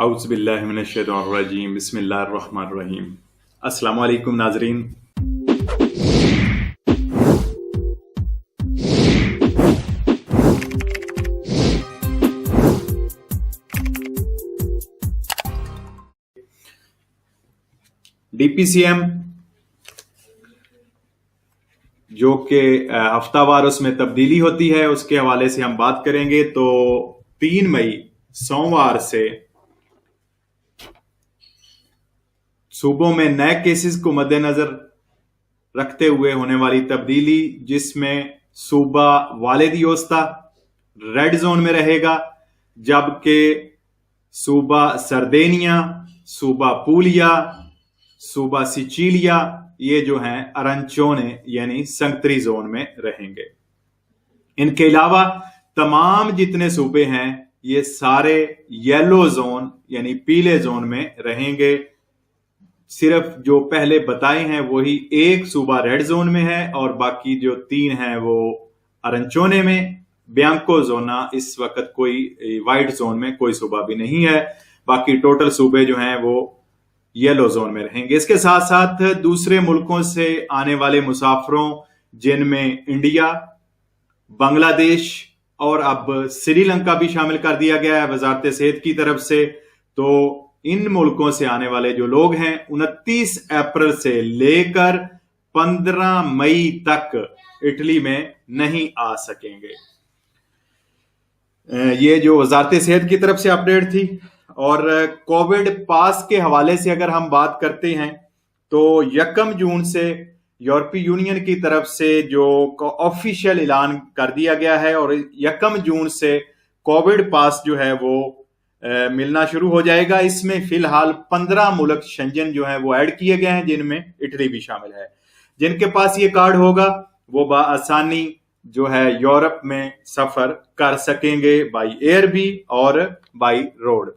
औज़ बिल्लाहि मिनश्शैतानिर्रजीम बिस्मिल्लाहिर्रहमानिर्रहीम। अस्सलाम वालेकुम नाज़रीन। DPCM जो कि हफ्तावार उसमें तब्दीली होती है, उसके हवाले से हम बात करेंगे। तो 3 मई सोमवार से सूबों में नए केसेस को मद्देनजर रखते हुए होने वाली तब्दीली, जिसमें सूबा वालिदी ओस्ता रेड जोन में रहेगा, जबकि सूबा सरदेनिया, सूबा पूलिया, सूबा सिचिलिया ये जो हैं अरंचोने यानी संतरी जोन में रहेंगे। इनके अलावा तमाम जितने सूबे हैं ये सारे येलो जोन यानी पीले जोन में रहेंगे। सिर्फ जो पहले बताए हैं वही एक सूबा रेड जोन में है और बाकी जो 3 हैं वो अरंचोने में। ब्यांको जोना इस वक्त कोई वाइट जोन में कोई सूबा भी नहीं है। बाकी टोटल सूबे जो हैं वो येलो जोन में रहेंगे। इसके साथ साथ दूसरे मुल्कों से आने वाले मुसाफिरों, जिनमें इंडिया, बांग्लादेश और अब श्रीलंका भी शामिल कर दिया गया है वजारत सेहत की तरफ से, तो इन मुल्कों से आने वाले जो लोग हैं 29 अप्रैल से लेकर 15 मई तक इटली में नहीं आ सकेंगे। ये जो वजारत सेहत की तरफ से अपडेट थी। और कोविड पास के हवाले से अगर हम बात करते हैं तो 1 जून से यूरोपीय यूनियन की तरफ से जो ऑफिशियल ऐलान कर दिया गया है और 1 जून से कोविड पास जो है वो मिलना शुरू हो जाएगा। इसमें फिलहाल 15 मुल्क शेंजन जो है वो ऐड किए गए हैं, जिनमें इटली भी शामिल है। जिनके पास ये कार्ड होगा वो बआसानी जो है यूरोप में सफर कर सकेंगे, बाई एयर भी और बाई रोड भी।